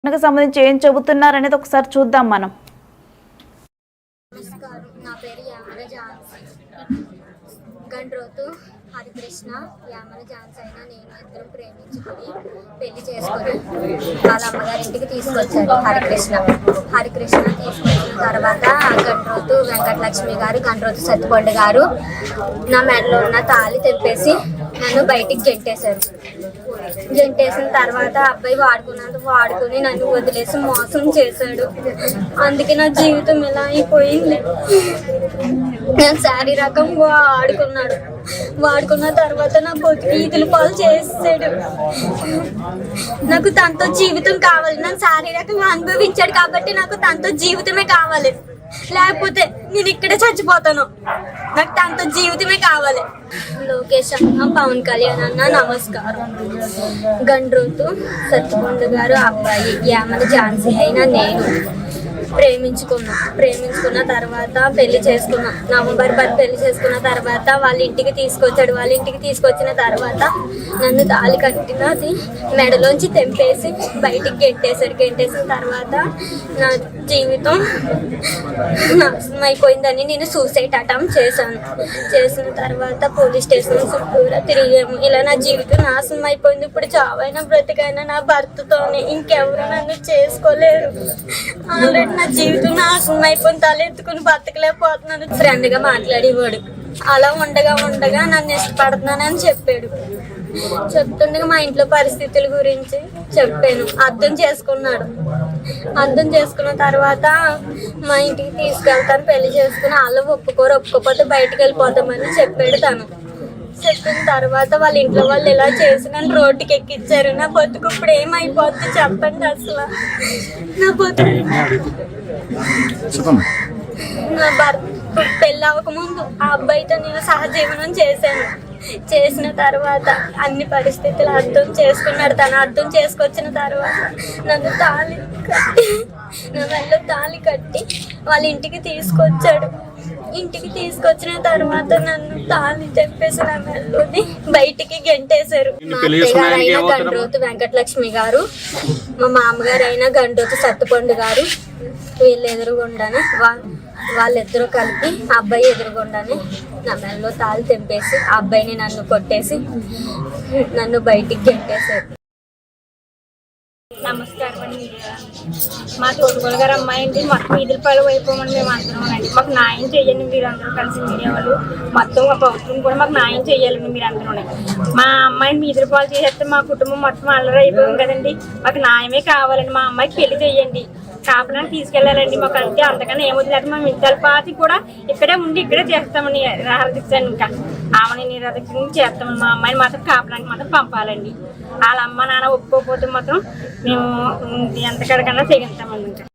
సంబంధించి ఏం చెబుతున్నారు అనేది ఒకసారి చూద్దాం మనం. నమస్కారం, నా పేరు యామల ఝాన్సీ. గండ్రోతు హరికృష్ణ యామల ఝాన్సీ అయినా నేను ఇద్దరు ప్రేమించుకుని పెళ్లి చేసుకుని వాళ్ళ అమ్మగారింటికి తీసుకొచ్చాడు. హరికృష్ణ తీసుకొచ్చిన తర్వాత గండ్రోతు వెంకటలక్ష్మి గారు, గండ్రోతు సత్తిపండు గారు నా మెడలో ఉన్న తాళి తెంపేసి నన్ను బయటికి గెంటేసిన తర్వాత అబ్బాయి వాడుకుని నన్ను వదిలేసి మోసం చేశాడు. అందుకే నా జీవితం ఇలా అయిపోయింది. నేను శారీరకంగా వాడుకున్న తర్వాత నా బతుకు ఈదుల పాలు చేసాడు. నాకు తనతో జీవితం కావాలి. నన్ను శారీరకంగా అనుభవించాడు కాబట్టి నాకు తనతో జీవితమే కావాలి, లేకపోతే నేను ఇక్కడే చచ్చిపోతాను. నాకు తనతో జీవితమే కావాలి. లోకేష్ అన్న, పవన్ కళ్యాణ్ అన్న నమస్కారం. గండ్రోతు సత్తిపండు గారు అబ్బాయి యామల ఝాన్సీ అయినా నేను ప్రేమించుకున్న తర్వాత పెళ్లి చేసుకున్నాం. నవంబర్ 10 పెళ్లి చేసుకున్న తర్వాత వాళ్ళ ఇంటికి తీసుకొచ్చాడు. వాళ్ళ ఇంటికి తీసుకొచ్చిన తర్వాత నన్ను తాళి కట్టినది మెడలోంచి తెంపేసి బయటికి గెంటేసిన తర్వాత నా జీవితం నాశనం అయిపోయిందని నేను సూసైడ్ అటెంప్ట్ చేసిన తర్వాత పోలీస్ స్టేషన్ చుట్టూరా తిరిగాము. ఇలా నా జీవితం నాశనం అయిపోయింది. ఇప్పుడు చావైనా బ్రతికైనా నా భర్తతోనే, ఇంకెవరు నన్ను చేసుకోలేరు. ఆల్రెడీ నా జీవితం నాశనం అయిపోయిన తలెత్తుకుని బతకలేకపోతున్నాను. ఫ్రెండ్గా మాట్లాడేవాడు. అలా ఉండగా నన్ను ఇష్టపడుతున్నానని చెప్పాడు. చెప్తుండగా మా ఇంట్లో పరిస్థితుల గురించి చెప్పాను. అర్థం చేసుకున్న తర్వాత మా ఇంటికి తీసుకెళ్తాను, పెళ్లి చేసుకుని వాళ్ళు ఒప్పుకోకపోతే బయటకు వెళ్ళిపోతామని చెప్పాడు తను. చెప్పిన తర్వాత వాళ్ళ ఇంట్లో వాళ్ళు ఇలా చేసి నన్ను రోడ్డుకి ఎక్కించారు. నా బతుకు ఇప్పుడు ఏమైపోద్ది చెప్పండి. అసలు నా బతుకు, నా భర్త పెళ్ళి అవ్వకముందు ఆ అబ్బాయితో నేను సహజీవనం చేసిన తర్వాత అన్ని పరిస్థితులు అర్థం చేసుకున్నాడు. తను అర్థం చేసుకొచ్చిన తర్వాత నన్ను నా మెడలో తాళి కట్టి వాళ్ళ ఇంటికి తీసుకొచ్చాడు. ఇంటికి తీసుకొచ్చిన తర్వాత నన్ను తాళి తెంపేసి నా మెడలోని బయటికి గెంటేశారు. మా అత్తగారు అయిన గండ్రోతు వెంకటలక్ష్మి గారు, మా మామగారు అయిన గండ్రోతు సత్తిపండు గారు వీళ్ళు ఎదురుగుండానే వాళ్ళిద్దరూ కలిపి ఆ అబ్బాయి ఎదురుగుండానే నా మెడలో తాళి తెంపేసి ఆ అబ్బాయిని నన్ను కొట్టేసి నన్ను బయటికి గెంటేశారు. నమస్కారం అండి. మా తోటగోలు గారు అమ్మాయి అండి. మొత్తం ఈదుల పాలు అయిపోమని మేము అందరం. మాకు న్యాయం చేయండి మీరందరూ కలిసి, మీడియా వాళ్ళు మొత్తం మా ప్రభుత్వం కూడా మాకు న్యాయం చేయాలండి మీరందరూ. మా అమ్మాయిని ఈదుల పాలు చేసేస్తే మా కుటుంబం మొత్తం అల్లరి అయిపోయాం కదండి. మాకు న్యాయమే కావాలండి. మా అమ్మాయికి పెళ్లి చేయండి, కాపునాన్ని తీసుకెళ్ళాలండి. మాకు అంటే అంతకన్నా ఏమవుతుంది అంటే మేము ఇంతల పాతి కూడా ఇక్కడే ఉండి ఇక్కడే చేస్తామని నిరాదీక్షను, ఇంకా ఆమెని నిరాదీక్షను చేస్తామని. మా అమ్మాయిని మాత్రం కాపునానికి మాత్రం పంపాలండి. వాళ్ళ అమ్మ నాన్న ఒప్పుకోకపోతే మాత్రం మేము ఎంతకడకన్నా తెగిస్తామండి. ఇంకా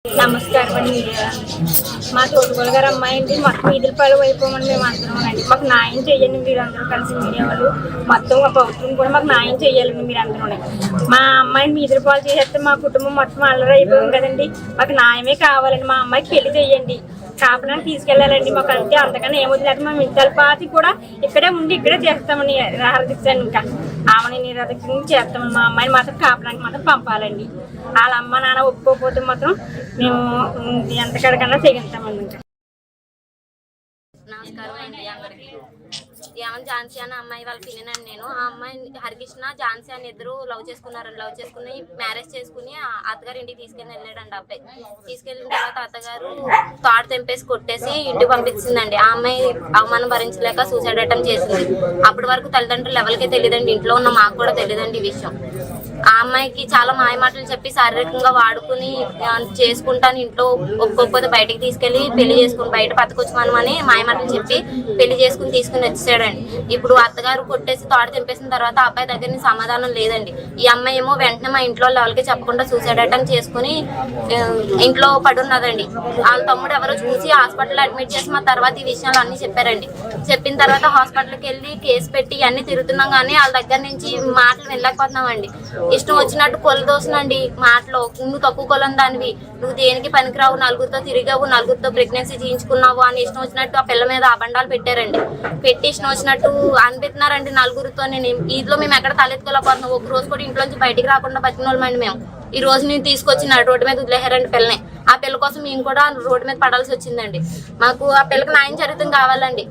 నమస్కారం అండి. మా తోటగోలు గారు అమ్మాయి అండి. మొత్తం ఈదుల పాలు అయిపోమని మేము అందరం. మాకు న్యాయం చేయండి మీరందరూ కలిసి, మీడియా వాళ్ళు మొత్తం మా ప్రభుత్వం కూడా మాకు న్యాయం చేయాలండి మీరందరూ. మా అమ్మాయిని ఈదుల పాలు చేసేస్తే మా కుటుంబం మొత్తం అల్లరి అయిపోయాం కదండి. మాకు న్యాయమే కావాలండి. మా అమ్మాయికి పెళ్లి చేయండి, కాపునాన్ని తీసుకెళ్ళాలండి. మాకు అంటే అంతకన్నా ఏమవుతుంది అంటే మేము ఇంతల పాతి కూడా ఇక్కడే ఉండి ఇక్కడే చేస్తామని నిరాదీక్షను, ఇంకా ఆమెని నిరాదీక్షను చేస్తామని. మా అమ్మాయిని మాత్రం కాపునానికి మాత్రం పంపాలండి. వాళ్ళ అమ్మ నాన్న ఒప్పుకోకపోతే మాత్రం మేము ఎంతకడకన్నా తెగిస్తామండి. ఇంకా నమస్కారం అండి అందరికి. యామల ఝాన్సీ అన్న అమ్మాయి వాళ్ళ పిల్లనండి నేను. ఆ అమ్మాయి హరికృష్ణ ఝాన్సీ అని ఇద్దరు లవ్ చేసుకుని మ్యారేజ్ చేసుకుని అత్తగారు ఇంటికి వెళ్ళాడండి. అబ్బాయి తీసుకెళ్ళిన తర్వాత అత్తగారు తాడు తెంపేసి కొట్టేసి ఇంటికి పంపించిందండి. ఆ అమ్మాయి అవమానం భరించలేక సూసైడ్ అటెంప్ట్ చేసింది. అప్పటి వరకు తల్లిదండ్రులు ఎవరికీ తెలియదండి, ఇంట్లో ఉన్న మాకు కూడా తెలియదండి ఈ విషయం. ఆ అమ్మాయికి చాలా మాయమాటలు చెప్పి శారీరకంగా వాడుకుని చేసుకుంటాను, ఇంట్లో ఒప్పుకోకపోతే బయటికి తీసుకెళ్లి పెళ్లి చేసుకుని బయట బతకొచ్చుమని మాయమాటలు చెప్పి పెళ్లి చేసుకుని తీసుకుని వచ్చేసాడండి. ఇప్పుడు అత్తగారు కొట్టేసి తాడు తెంపేసిన తర్వాత ఆ అబ్బాయి దగ్గర సమాధానం లేదండి. ఈ అమ్మాయి ఏమో వెంటనే మా ఇంట్లో ఎవరికి చెప్పకుండా సూసైడ్ అటెంప్ట్ చేసుకుని ఇంట్లో పడున్నదండి. వాళ్ళ తమ్ముడు ఎవరో చూసి హాస్పిటల్ అడ్మిట్ చేసి మా తర్వాత ఈ విషయాలు అన్ని చెప్పారండి. చెప్పిన తర్వాత హాస్పిటల్కి వెళ్ళి కేసు పెట్టి అన్ని తిరుగుతున్నాం, కానీ వాళ్ళ దగ్గర నుంచి మాటలు వెళ్ళకపోతున్నామండి. ఇష్టం వచ్చినట్టు కొలదోసనండి మాటలో. నువ్వు తక్కువ కొలం దానివి, నువ్వు దేనికి పనికిరావు, నలుగురితో తిరిగావు, నలుగురితో ప్రెగ్నెన్సీ చేయించుకున్నావు అని ఇష్టం వచ్చినట్టు ఆ పిల్ల మీద అబండాలు పెట్టారండి. పెట్టి ఇష్టం వచ్చినట్టు అనిపిస్తున్నారండి నలుగురితో. నేను ఈద్లో మేము ఎక్కడ తలెత్తుకోలేకపోతున్నాం. ఒక రోజు కూడా ఇంట్లోంచి బయటికి రాకుండా బతికిన వాళ్ళమండి మేము. ఈ రోజు నేను తీసుకొచ్చిన రోడ్డు మీద వదిలేహారండి పిల్లని. ఆ పిల్ల కోసం మేము కూడా రోడ్డు మీద పడాల్సి వచ్చిందండి. మాకు ఆ పిల్లకి న్యాయం జరుగుతుంది కావాలండి.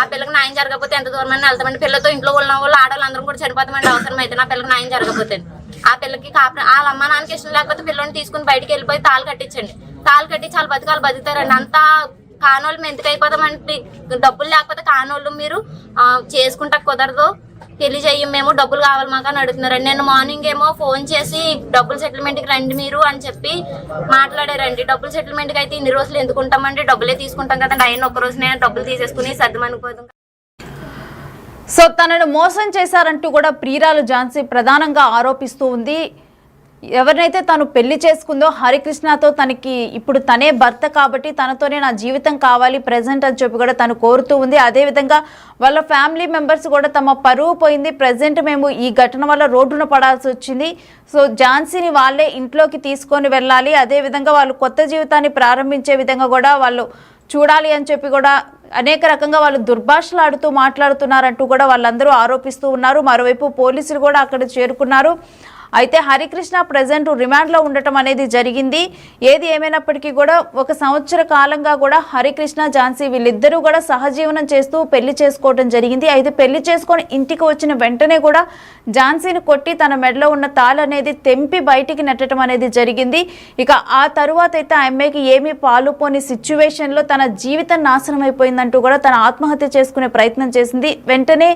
ఆ పిల్లకి న్యాయం జరగకపోతే ఎంత దూరం అని వెళ్తామండి. పిల్లతో ఇంట్లో ఉన్న వాళ్ళు ఆడవాళ్ళు అందరం కూడా చనిపోతామండి అవసరం అయితే. నా పిల్లకి న్యాయం జరగకపోతే ఆ పిల్లకి వాళ్ళ అమ్మ నాన్నకి ఇష్టం లేకపోతే పిల్లని తీసుకుని బయటికి వెళ్ళిపోయి తాళు కట్టించండి. తాళు కట్టించి వాళ్ళ బతుకాలు బతుకుతారండి. అంతా కానోళ్ళు మేము ఎందుకు అయిపోతామంటే డబ్బులు లేకపోతే కానోళ్ళు మీరు చేసుకుంటా కుదరదు, పెళ్లి చెయ్యం మేము, డబ్బులు కావాలి మాకు అని అడుగుతున్నారండి. నేను మార్నింగ్ ఏమో ఫోన్ చేసి డబ్బులు సెటిల్మెంట్కి రండి మీరు అని చెప్పి మాట్లాడారండి. డబ్బులు సెటిల్మెంట్కి అయితే ఇన్ని రోజులు ఎందుకు ఉంటామండి, డబ్బులే తీసుకుంటాం కదండి. అయిన ఒక్క రోజు నేను డబ్బులు తీసేసుకుని సర్దుమనుకోదు. సో తనను మోసం చేశారంటూ కూడా ప్రియురాలు ఝాన్సీ ప్రధానంగా ఆరోపిస్తూ ఉంది. ఎవరినైతే తను పెళ్లి చేసుకుందో హరికృష్ణతో తనకి ఇప్పుడు తనే భర్త కాబట్టి తనతోనే నా జీవితం కావాలి ప్రెజెంట్ అని చెప్పి కూడా తను కోరుతూ ఉంది. అదేవిధంగా వాళ్ళ ఫ్యామిలీ మెంబర్స్ కూడా తమ పరువు పోయింది, ప్రెజెంట్ మేము ఈ ఘటన వల్ల రోడ్డున పడాల్సి వచ్చింది, సో ఝాన్సీని వాళ్ళే ఇంట్లోకి తీసుకొని వెళ్ళాలి, అదేవిధంగా వాళ్ళు కొత్త జీవితాన్ని ప్రారంభించే విధంగా కూడా వాళ్ళు చూడాలి అని చెప్పి కూడా అనేక రకంగా వాళ్ళు దుర్భాషలాడుతూ మాట్లాడుతున్నారంటూ కూడా వాళ్ళందరూ ఆరోపిస్తూ ఉన్నారు. మరోవైపు పోలీసులు కూడా అక్కడ చేరుకున్నారు. అయితే హరికృష్ణ ప్రజెంట్ రిమాండ్లో ఉండటం అనేది జరిగింది. ఏది ఏమైనప్పటికీ కూడా 1 సంవత్సర కాలంగా కూడా హరికృష్ణ ఝాన్సీ వీళ్ళిద్దరూ కూడా సహజీవనం చేస్తూ పెళ్లి చేసుకోవడం జరిగింది. అయితే పెళ్లి చేసుకొని ఇంటికి వచ్చిన వెంటనే కూడా ఝాన్సీని కొట్టి తన మెడలో ఉన్న తాళు అనేది తెంపి బయటికి నెట్టడం అనేది జరిగింది. ఇక ఆ తరువాత అయితే ఆ అమ్మాయికి ఏమీ పాలుపోని సిచ్యువేషన్లో తన జీవితం నాశనం అయిపోయిందంటూ కూడా తన ఆత్మహత్య చేసుకునే ప్రయత్నం చేసింది. వెంటనే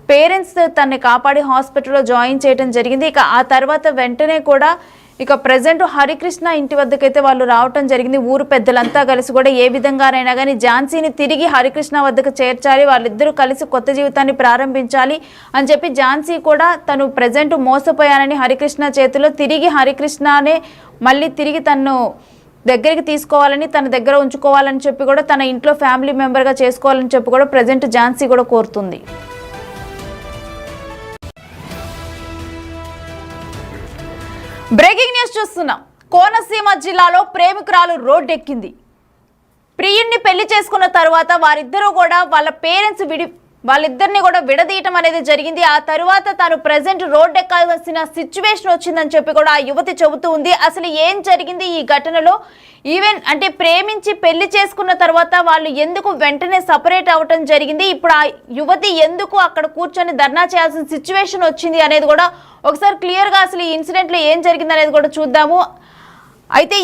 పేరెంట్స్ తనని కాపాడి హాస్పిటల్లో జాయిన్ చేయడం జరిగింది. ఇక ఆ తర్వాత వెంటనే కూడా ఇక ప్రజెంట్ హరికృష్ణ ఇంటి వద్దకైతే వాళ్ళు రావటం జరిగింది. ఊరు పెద్దలంతా కలిసి కూడా ఏ విధంగానైనా కానీ ఝాన్సీని తిరిగి హరికృష్ణ వద్దకు చేర్చాలి, వాళ్ళిద్దరూ కలిసి కొత్త జీవితాన్ని ప్రారంభించాలి అని చెప్పి ఝాన్సీ కూడా తను ప్రజెంట్ మోసపోయానని హరికృష్ణ చేతిలో తిరిగి హరికృష్ణనే మళ్ళీ తిరిగి తను దగ్గరికి తీసుకోవాలని తన దగ్గర ఉంచుకోవాలని చెప్పి కూడా తన ఇంట్లో ఫ్యామిలీ మెంబర్గా చేసుకోవాలని చెప్పి కూడా ప్రజెంట్ ఝాన్సీ కూడా కోరుతుంది. బ్రేకింగ్ న్యూస్ చూస్తున్నాం. కోనసీమ జిల్లాలో ప్రేమికురాలు రోడ్డెక్కింది. ప్రియుణ్ణి పెళ్లి చేసుకున్న తర్వాత వారిద్దరూ కూడా వాళ్ళ పేరెంట్స్ వాళ్ళిద్దరిని కూడా విడదీయటం అనేది జరిగింది. ఆ తర్వాత తాను ప్రజెంట్ రోడ్ ఎక్కాల్సిన సిచ్యువేషన్ వచ్చిందని చెప్పి కూడా ఆ యువతి చెబుతూ ఉంది. అసలు ఏం జరిగింది ఈ ఘటనలో? ఈవెన్ అంటే ప్రేమించి పెళ్లి చేసుకున్న తర్వాత వాళ్ళు ఎందుకు వెంటనే సపరేట్ అవ్వటం జరిగింది, ఇప్పుడు ఆ యువతి ఎందుకు అక్కడ కూర్చొని ధర్నా చేయాల్సిన సిచ్యువేషన్ వచ్చింది అనేది కూడా ఒకసారి క్లియర్గా అసలు ఈ ఇన్సిడెంట్లో ఏం జరిగింది అనేది కూడా చూద్దాము. అయితే ఈ